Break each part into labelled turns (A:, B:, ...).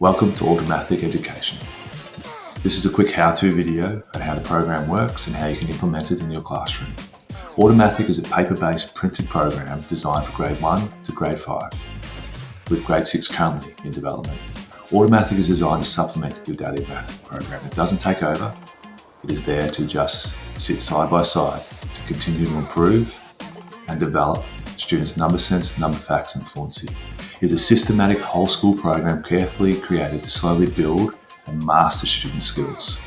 A: Welcome to Automathic Education. This is a quick how-to video on how the program works and how you can implement it in your classroom. Automathic is a paper-based printed program designed for grade 1 to grade 5, with grade 6 currently in development. Automathic is designed to supplement your daily math program. It doesn't take over, it is there to just sit side by side to continue to improve and develop students' number sense, number facts and fluency. It is a systematic whole school program carefully created to slowly build and master student skills.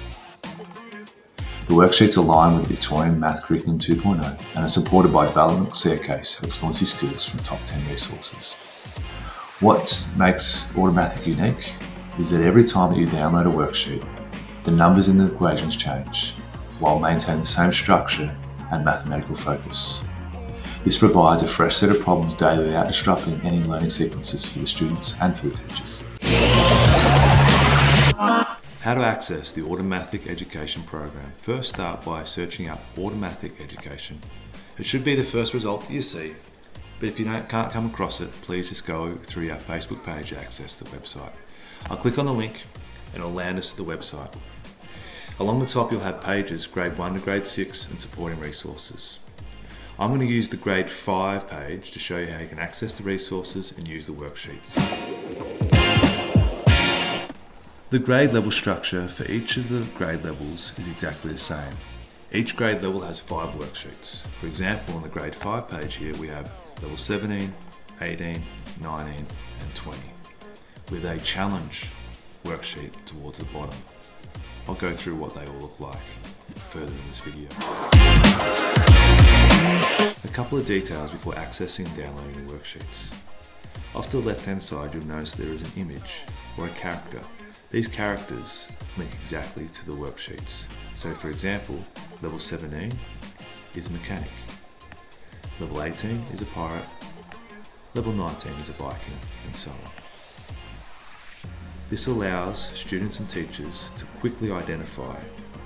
A: The worksheets align with the Victorian Math Curriculum 2.0 and are supported by a development staircase of fluency skills from top 10 resources. What makes Automathic unique is that every time that you download a worksheet, the numbers in the equations change while maintaining the same structure and mathematical focus. This provides a fresh set of problems daily without disrupting any learning sequences for the students and for the teachers. How to access the Automathic Education program. First, start by searching up Automathic Education. It should be the first result that you see, but if you can't come across it, please just go through our Facebook page to access the website. I'll click on the link and it'll land us to the website. Along the top you'll have pages grade 1 to grade 6 and supporting resources. I'm going to use the grade 5 page to show you how you can access the resources and use the worksheets. The grade level structure for each of the grade levels is exactly the same. Each grade level has 5 worksheets. For example, on the grade 5 page here we have level 17, 18, 19 and 20 with a challenge worksheet towards the bottom. I'll go through what they all look like further in this video. A couple of details before accessing and downloading the worksheets. Off to the left hand side you'll notice there is an image or a character. These characters link exactly to the worksheets. So for example, level 17 is a mechanic, level 18 is a pirate, level 19 is a Viking, and so on. This allows students and teachers to quickly identify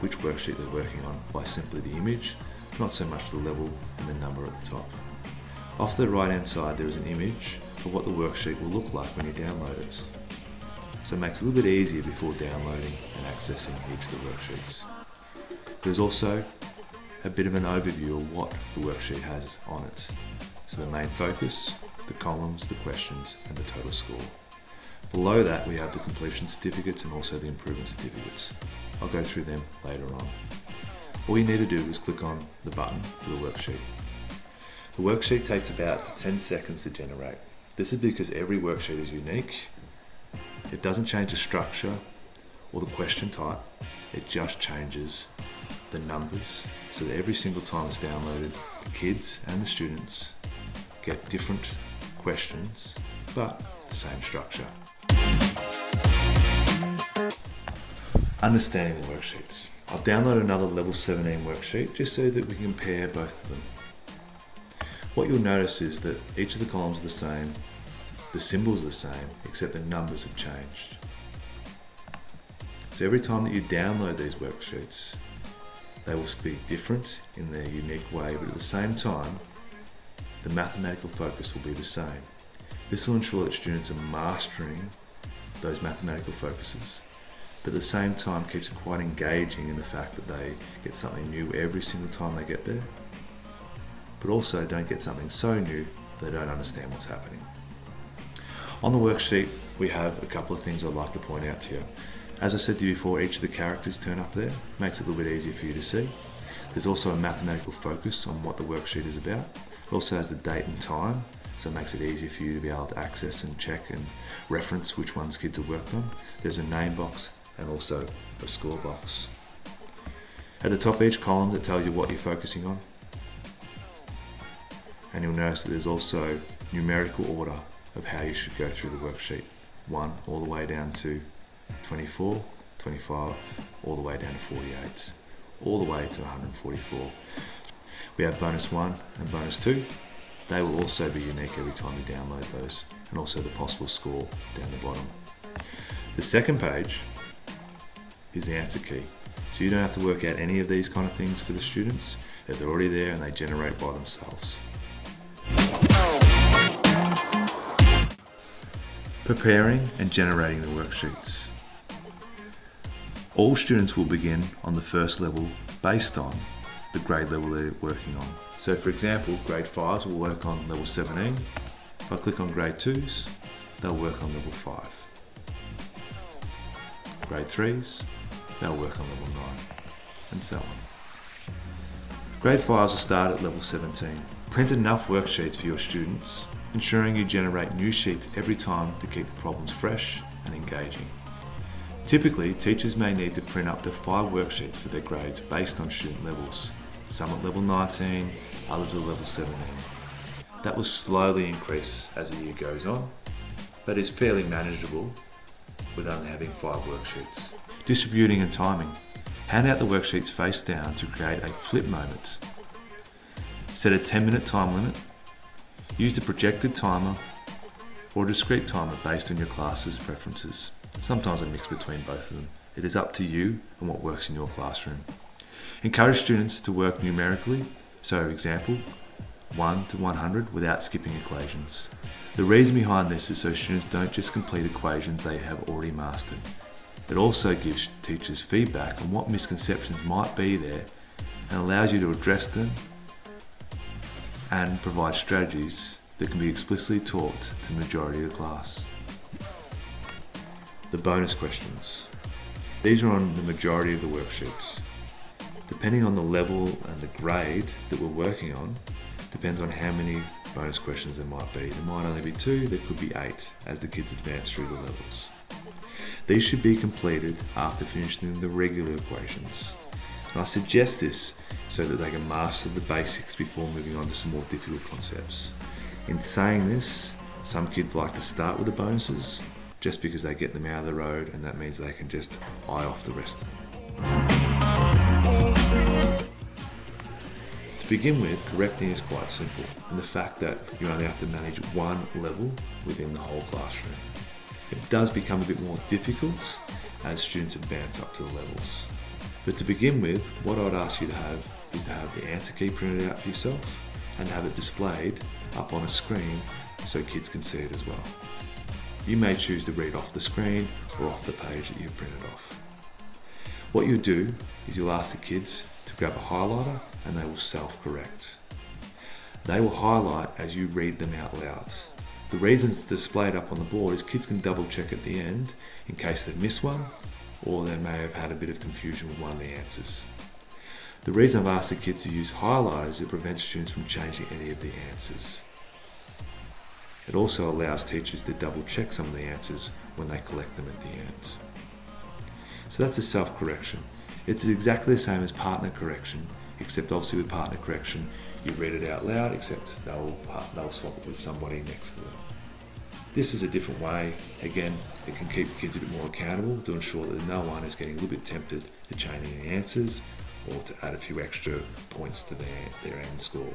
A: which worksheet they're working on by simply the image, not so much the level and the number at the top. Off the right hand side there is an image of what the worksheet will look like when you download it. So it makes it a little bit easier before downloading and accessing each of the worksheets. There's also a bit of an overview of what the worksheet has on it. So the main focus, the columns, the questions and the total score. Below that we have the completion certificates and also the improvement certificates. I'll go through them later on. All you need to do is click on the button for the worksheet. The worksheet takes about 10 seconds to generate. This is because every worksheet is unique. It doesn't change the structure or the question type, it just changes the numbers so that every single time it's downloaded, the kids and the students get different questions but the same structure. Understanding the worksheets. I've downloaded another level 17 worksheet just so that we can compare both of them. What you'll notice is that each of the columns are the same, the symbols are the same, except the numbers have changed. So every time that you download these worksheets, they will be different in their unique way, but at the same time, the mathematical focus will be the same. This will ensure that students are mastering those mathematical focuses, but at the same time keeps it quite engaging in the fact that they get something new every single time they get there, but also don't get something so new they don't understand what's happening. On the worksheet we have a couple of things I'd like to point out to you. As I said to you before, each of the characters turn up there, makes it a little bit easier for you to see. There's also a mathematical focus on what the worksheet is about. It also has the date and time, so it makes it easier for you to be able to access and check and reference which ones kids have worked on. There's a name box and also a score box. At the top of each column it tells you what you're focusing on. And you'll notice that there's also numerical order of how you should go through the worksheet. 1 all the way down to 24, 25, all the way down to 48, all the way to 144. We have bonus 1 and bonus 2. They will also be unique every time you download those, and also the possible score down the bottom. The second page is the answer key. So you don't have to work out any of these kind of things for the students. They're already there and they generate by themselves. Preparing and generating the worksheets. All students will begin on the first level based on the grade level they're working on. So for example, grade 5s will work on level 17. If I click on grade 2s, they'll work on level 5. Grade 3s, they'll work on level 9, and so on. Grade 5s will start at level 17. Print enough worksheets for your students, ensuring you generate new sheets every time to keep the problems fresh and engaging. Typically, teachers may need to print up to 5 worksheets for their grades based on student levels, some at level 19, others at level 17. That will slowly increase as the year goes on, but is fairly manageable with only having 5 worksheets. Distributing and timing. Hand out the worksheets face down to create a flip moment. Set a 10-minute time limit. Use the projected timer or a discrete timer based on your class's preferences. Sometimes a mix between both of them. It is up to you and what works in your classroom. Encourage students to work numerically, so example, 1 to 100 without skipping equations. The reason behind this is so students don't just complete equations they have already mastered. It also gives teachers feedback on what misconceptions might be there and allows you to address them and provide strategies that can be explicitly taught to the majority of the class. The bonus questions. These are on the majority of the worksheets. Depending on the level and the grade that we're working on, depends on how many bonus questions there might be. There might only be 2, there could be 8 as the kids advance through the levels. These should be completed after finishing the regular equations. And I suggest this so that they can master the basics before moving on to some more difficult concepts. In saying this, some kids like to start with the bonuses just because they get them out of the road, and that means they can just eye off the rest of them. To begin with, correcting is quite simple, and the fact that you only have to manage one level within the whole classroom. It does become a bit more difficult as students advance up to the levels. But to begin with, what I'd ask you to have is to have the answer key printed out for yourself and have it displayed up on a screen so kids can see it as well. You may choose to read off the screen or off the page that you've printed off. What you'll do is you'll ask the kids to grab a highlighter and they will self-correct. They will highlight as you read them out loud. The reason it's displayed up on the board is kids can double check at the end in case they've missed one or they may have had a bit of confusion with one of the answers. The reason I've asked the kids to use highlighters is it prevents students from changing any of the answers. It also allows teachers to double check some of the answers when they collect them at the end. So that's a self-correction. It's exactly the same as partner correction, except obviously with partner correction, you read it out loud, except they'll swap it with somebody next to them. This is a different way. Again, it can keep kids a bit more accountable to ensure that no one is getting a little bit tempted to change any answers or to add a few extra points to their end score.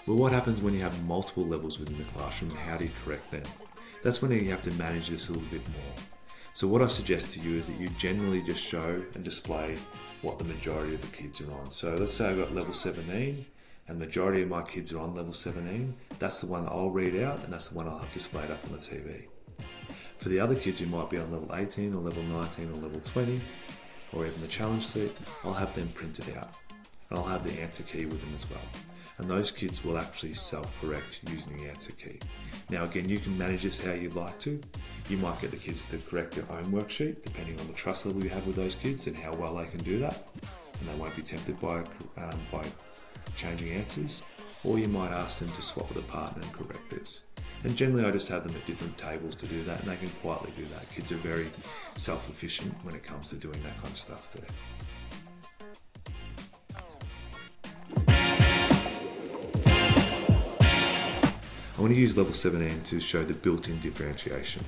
A: Well, what happens when you have multiple levels within the classroom? How do you correct them? That's when you have to manage this a little bit more. So what I suggest to you is that you generally just show and display what the majority of the kids are on. So let's say I've got level 17 and the majority of my kids are on level 17. That's the one I'll read out and that's the one I'll have displayed up on the TV. For the other kids who might be on level 18 or level 19 or level 20 or even the challenge sheet, I'll have them printed out. And I'll have the answer key with them as well. And those kids will actually self-correct using the answer key. Now again, you can manage this how you'd like to. You might get the kids to correct their own worksheet, depending on the trust level you have with those kids and how well they can do that. And they won't be tempted by changing answers. Or you might ask them to swap with a partner and correct this. And generally I just have them at different tables to do that, and they can quietly do that. Kids are very self-efficient when it comes to doing that kind of stuff there. I want to use level 17 to show the built-in differentiation.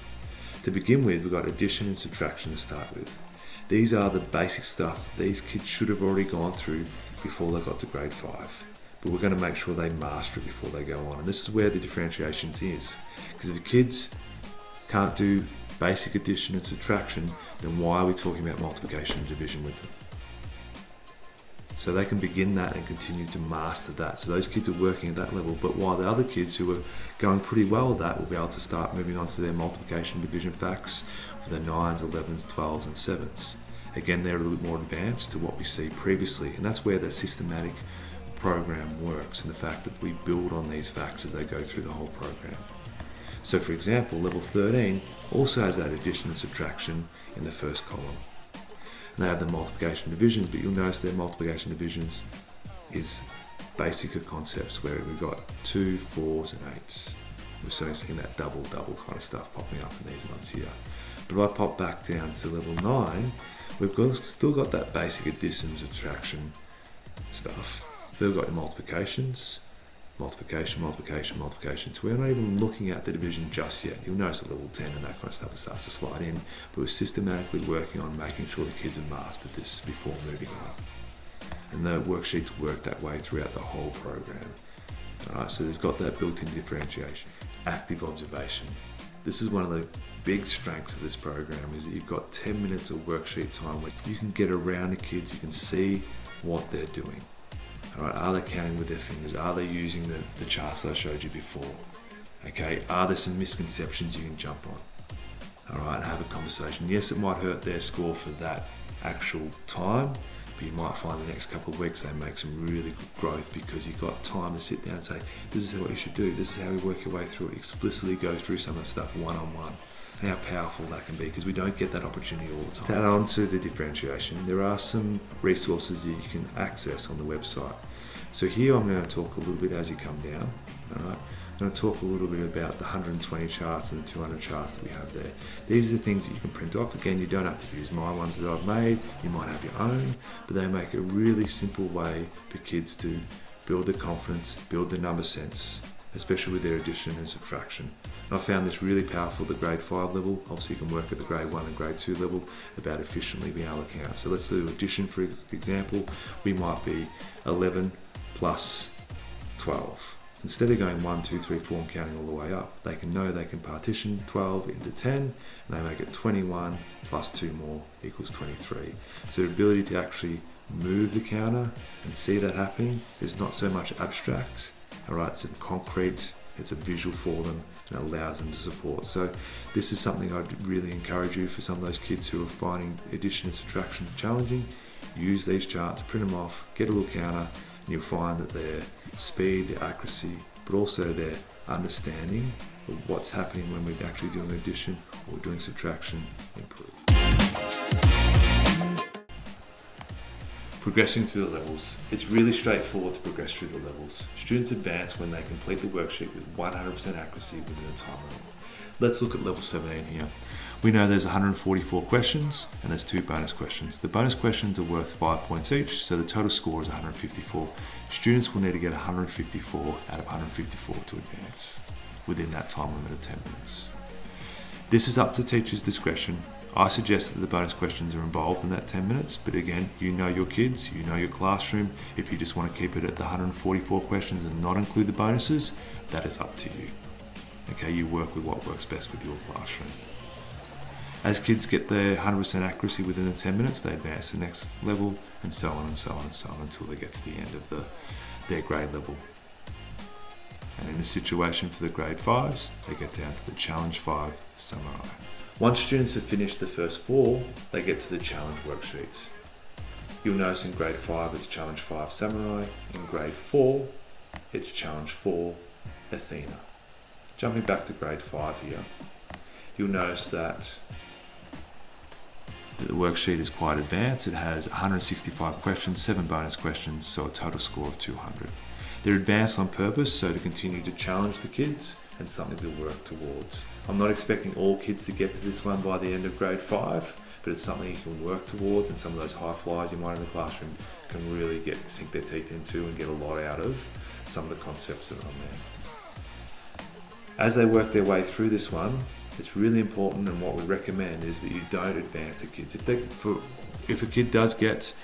A: To begin with, we've got addition and subtraction to start with. These are the basic stuff these kids should have already gone through before they got to grade 5. But we're going to make sure they master it before they go on. And this is where the differentiation is. Because if the kids can't do basic addition and subtraction, then why are we talking about multiplication and division with them? So they can begin that and continue to master that. So those kids are working at that level, but while the other kids who are going pretty well with that will be able to start moving on to their multiplication division facts for the 9s, 11s, 12s and 7s. Again, they're a little bit more advanced to what we see previously, and that's where the systematic program works, and the fact that we build on these facts as they go through the whole program. So for example, level 13 also has that addition and subtraction in the first column. And they have the multiplication divisions, but you'll notice their multiplication divisions is basic concepts where we've got 2, 4s and 8s. We're starting to see that double kind of stuff popping up in these ones here. But if I pop back down to level 9, we've still got that basic addition and subtraction stuff. They've got your multiplications, multiplication. So we're not even looking at the division just yet. You'll notice at level 10 and that kind of stuff starts to slide in, but we're systematically working on making sure the kids have mastered this before moving on. And the worksheets work that way throughout the whole program. Alright, so there's got that built-in differentiation. Active observation. This is one of the big strengths of this program, is that you've got 10 minutes of worksheet time where you can get around the kids, you can see what they're doing. Alright, are they counting with their fingers? Are they using the charts that I showed you before? Okay, are there some misconceptions you can jump on? Alright, have a conversation. Yes, it might hurt their score for that actual time, but you might find the next couple of weeks they make some really good growth because you've got time to sit down and say, this is what you should do, this is how we work your way through it, explicitly go through some of the stuff one-on-one. And how powerful that can be, because we don't get that opportunity all the time. To add on to the differentiation, there are some resources that you can access on the website. So here I'm going to talk a little bit as you come down. Alright, I'm going to talk a little bit about the 120 charts and the 200 charts that we have there. These are the things that you can print off. Again, you don't have to use my ones that I've made. You might have your own, but they make a really simple way for kids to build their confidence, build their number sense, especially with their addition and subtraction. And I found this really powerful at the grade 5 level. Obviously you can work at the grade 1 and grade 2 level about efficiently being able to count. So let's do addition, for example. We might be 11 plus 12. Instead of going 1, 2, 3, 4 and counting all the way up, they can know they can partition 12 into 10, and they make it 21 plus 2 more equals 23. So the ability to actually move the counter and see that happening is not so much abstract. Alright, it's concrete, it's a visual for them, and it allows them to support. So this is something I'd really encourage you for some of those kids who are finding addition and subtraction challenging. Use these charts, print them off, get a little counter, and you'll find that their speed, their accuracy, but also their understanding of what's happening when we're actually doing addition or doing subtraction improve. Progressing through the levels. It's really straightforward to progress through the levels. Students advance when they complete the worksheet with 100% accuracy within the time limit. Let's look at level 17 here. We know there's 144 questions and there's 2 bonus questions. The bonus questions are worth 5 points each, so the total score is 154. Students will need to get 154 out of 154 to advance within that time limit of 10 minutes. This is up to teachers' discretion. I suggest that the bonus questions are involved in that 10 minutes, but again, you know your kids, you know your classroom. If you just want to keep it at the 144 questions and not include the bonuses, that is up to you. Okay, you work with what works best with your classroom. As kids get their 100% accuracy within the 10 minutes, they advance to the next level, and so on and so on and so on until they get to the end of their grade level. And in this situation for the grade 5s, they get down to the Challenge 5 Samurai. Once students have finished the first 4, they get to the challenge worksheets. You'll notice in grade 5 it's Challenge 5 Samurai, in grade 4 it's Challenge 4 Athena. Jumping back to grade 5 here, you'll notice that the worksheet is quite advanced. It has 165 questions, 7 bonus questions, so a total score of 200. They're advanced on purpose, so to continue to challenge the kids and something to work towards. I'm not expecting all kids to get to this one by the end of grade 5, but it's something you can work towards, and some of those high flyers you might in the classroom can really sink their teeth into and get a lot out of some of the concepts that are on there. As they work their way through this one, it's really important, and what we recommend is that you don't advance the kids. If a kid does get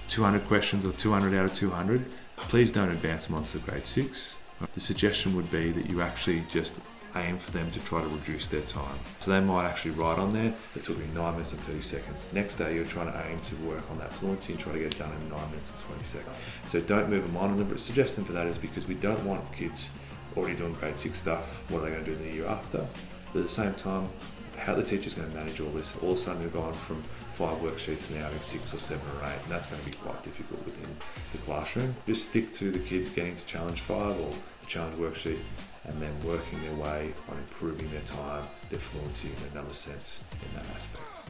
A: 200 questions or 200 out of 200, please don't advance them onto the grade 6. The suggestion would be that you actually just aim for them to try to reduce their time. So they might actually write on there, it took me 9 minutes and 30 seconds. Next day you're trying to aim to work on that fluency and try to get it done in 9 minutes and 20 seconds. So don't move them on. And the suggestion for that is because we don't want kids already doing grade 6 stuff, what are they going to do the year after? But at the same time, how the teacher's going to manage all this. All of a sudden you've gone from 5 worksheets and now having 6 or 7 or 8, and that's going to be quite difficult within the classroom. Just stick to the kids getting to challenge 5 or the challenge worksheet and then working their way on improving their time, their fluency and their number sense in that aspect.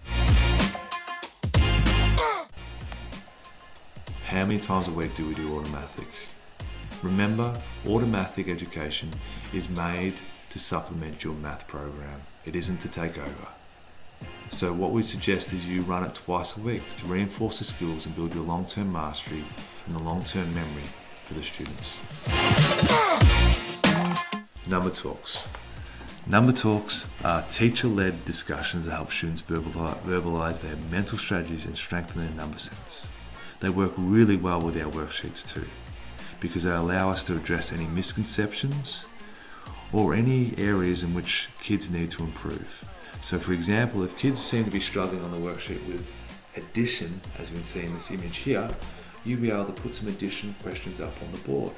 A: How many times a week do we do Automathic? Remember, Automathic education is made to supplement your math program. It isn't to take over. So what we suggest is you run it twice a week to reinforce the skills and build your long-term mastery and the long-term memory for the students. Number talks. Number talks are teacher-led discussions that help students verbalize their mental strategies and strengthen their number sense. They work really well with our worksheets too, because they allow us to address any misconceptions or any areas in which kids need to improve. So for example, if kids seem to be struggling on the worksheet with addition, as we can see in this image here, you'll be able to put some addition questions up on the board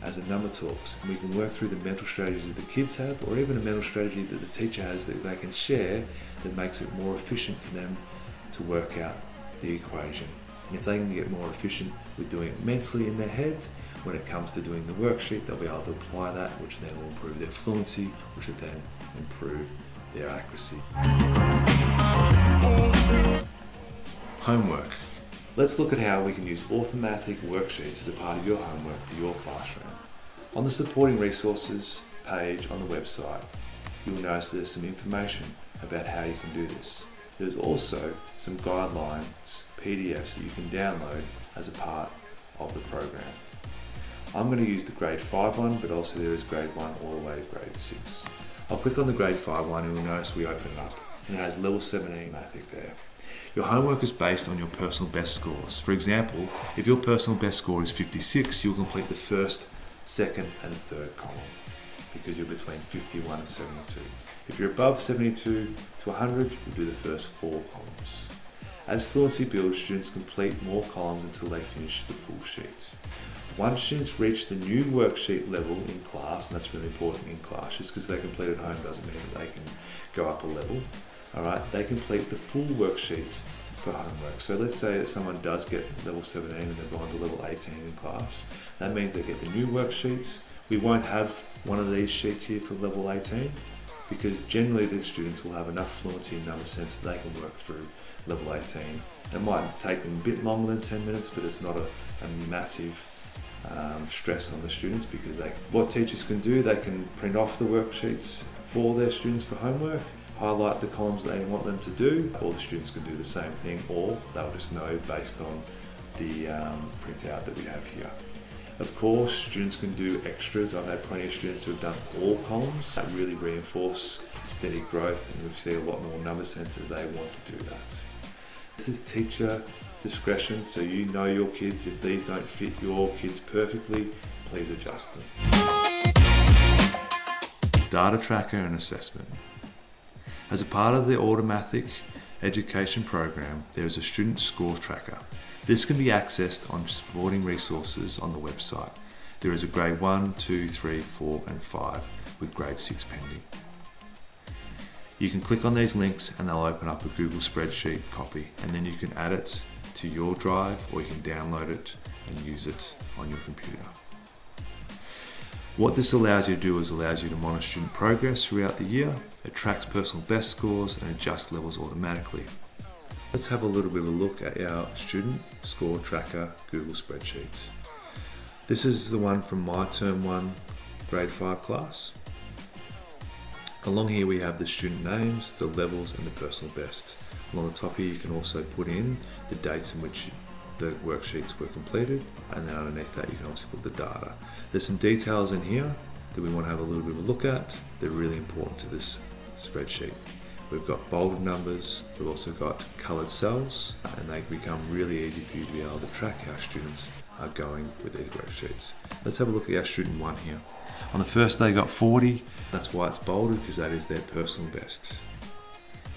A: as a number talks, and we can work through the mental strategies that the kids have, or even a mental strategy that the teacher has that they can share that makes it more efficient for them to work out the equation. And if they can get more efficient with doing it mentally in their head, when it comes to doing the worksheet, they'll be able to apply that, which then will improve their fluency, which will then improve their accuracy. Homework. Let's look at how we can use Automathic worksheets as a part of your homework for your classroom. On the supporting resources page on the website, you'll notice there's some information about how you can do this. There's also some guidelines, PDFs that you can download as a part of the program. I'm going to use the grade 5 one, but also there is grade 1 all the way to grade 6. I'll click on the grade 5 one and you'll notice we open it up and it has level 17 Automathic there. Your homework is based on your personal best scores. For example, if your personal best score is 56, you'll complete the first, second and third column because you're between 51 and 72. If you're above 72 to 100, you'll do the first 4 columns. As fluency builds, students complete more columns until they finish the full sheets. Once students reach the new worksheet level in class, and that's really important in class, just because they complete at home doesn't mean that they can go up a level. Alright, they complete the full worksheets for homework. So let's say that someone does get level 17 and they've gone to level 18 in class. That means they get the new worksheets. We won't have one of these sheets here for level 18 because generally the students will have enough fluency and number sense that they can work through level 18. It might take them a bit longer than 10 minutes, but it's not a massive stress on the students because what teachers can do, they can print off the worksheets for their students for homework, highlight the columns they want them to do, or the students can do the same thing, or they'll just know based on the printout that we have here. Of course, students can do extras. I've had plenty of students who have done all columns that really reinforce steady growth, and we see a lot more number sense as they want to do that. This is teacher discretion, so you know your kids. If these don't fit your kids perfectly, please adjust them. Data tracker and assessment. As a part of the Automathic education program, there is a student score tracker. This can be accessed on supporting resources on the website. There is a grade 1, 2, 3, 4 and 5 with grade 6 pending. You can click on these links and they'll open up a Google spreadsheet copy, and then you can add it to your drive or you can download it and use it on your computer. What this allows you to do is allows you to monitor student progress throughout the year. It tracks personal best scores and adjusts levels automatically. Let's have a little bit of a look at our student score tracker Google spreadsheets. This is the one from my term 1 grade 5 class. Along here we have the student names, the levels and the personal best. Along the top here you can also put in the dates in which the worksheets were completed, and then underneath that you can also put the data. There's some details in here that we want to have a little bit of a look at. They're really important to this spreadsheet. We've got bolded numbers, we've also got coloured cells, and they become really easy for you to be able to track how students are going with these worksheets. Let's have a look at our student 1 here. On the first day, they got 40. That's why it's bolded, because that is their personal best.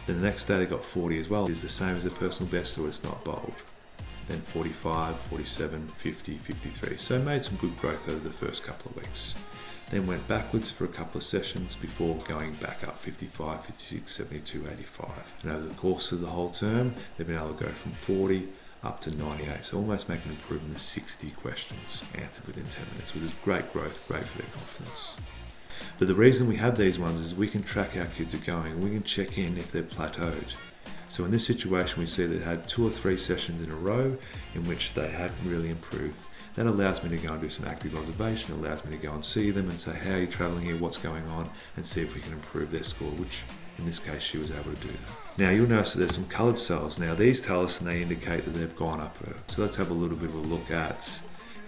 A: Then the next day, they got 40 as well. It's the same as their personal best, so it's not bold. Then 45, 47, 50, 53. So made some good growth over the first couple of weeks. Then went backwards for a couple of sessions before going back up 55, 56, 72, 85. And over the course of the whole term, they've been able to go from 40 up to 98. So almost make an improvement of 60 questions answered within 10 minutes, which is great growth, great for their confidence. But the reason we have these ones is we can track how kids are going and we can check in if they're plateaued. So in this situation, we see they had 2 or 3 sessions in a row in which they hadn't really improved. That allows me to go and do some active observation. It allows me to go and see them and say, how are you travelling here, what's going on, and see if we can improve their score, which in this case she was able to do that. Now you'll notice that there's some coloured cells. Now these tell us and they indicate that they've gone up. So let's have a little bit of a look at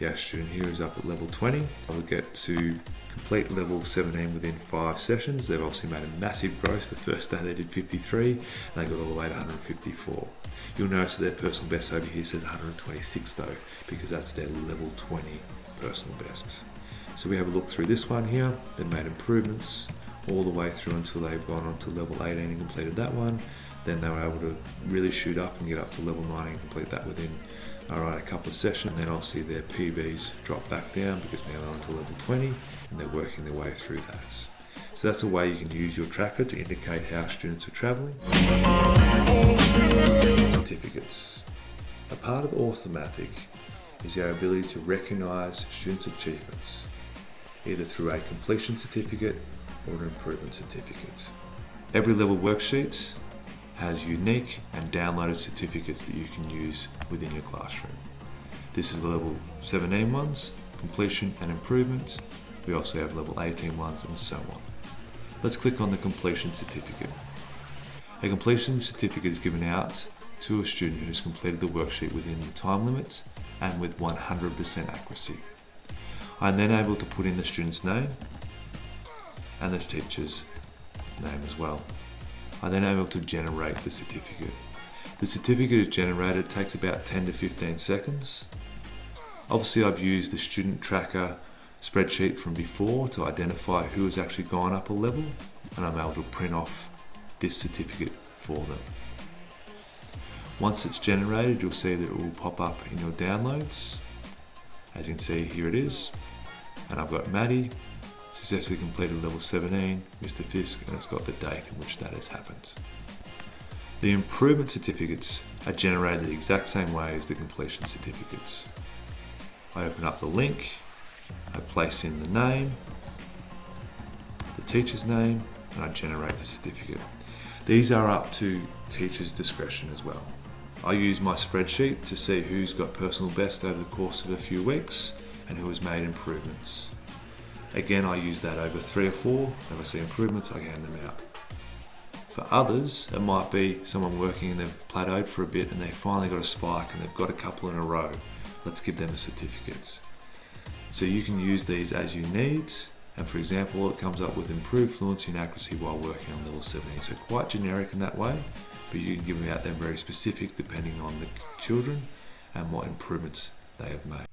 A: our student here who's up at level 20. I'll get to complete level 17 within 5 sessions. They've obviously made a massive growth. The first day they did 53 and they got all the way to 154. You'll notice that their personal best over here says 126 though, because that's their level 20 personal best. So we have a look through this one here. They've made improvements all the way through until they've gone on to level 18 and completed that one. Then they were able to really shoot up and get up to level 19 and complete that within a couple of sessions. Then I'll see their PBs drop back down because now they're on to level 20 and they're working their way through that. So that's a way you can use your tracker to indicate how students are travelling. Certificates. A part of Automathic is our ability to recognise students' achievements, either through a completion certificate or an improvement certificate. Every level worksheet has unique and downloaded certificates that you can use within your classroom. This is the level 17 ones, completion and improvement. We also have level 18 ones and so on. Let's click on the completion certificate. A completion certificate is given out to a student who's completed the worksheet within the time limits and with 100% accuracy. I'm then able to put in the student's name and the teacher's name as well. I'm then able to generate the certificate. The certificate is generated, it takes about 10 to 15 seconds. Obviously I've used the student tracker spreadsheet from before to identify who has actually gone up a level, and I'm able to print off this certificate for them. Once it's generated, you'll see that it will pop up in your downloads. As you can see, here it is. And I've got Maddie, successfully completed level 17, Mr. Fisk, and it's got the date in which that has happened. The improvement certificates are generated the exact same way as the completion certificates. I open up the link, I place in the name, the teacher's name, and I generate the certificate. These are up to teachers' discretion as well. I use my spreadsheet to see who's got personal best over the course of a few weeks and who has made improvements. Again, I use that over 3 or 4. If I see improvements, I hand them out. For others, it might be someone working and they've plateaued for a bit and they finally got a spike and they've got a couple in a row. Let's give them a certificate. So you can use these as you need. And for example, it comes up with improved fluency and accuracy while working on level 17. So quite generic in that way, but you can give them out them very specific depending on the children and what improvements they have made.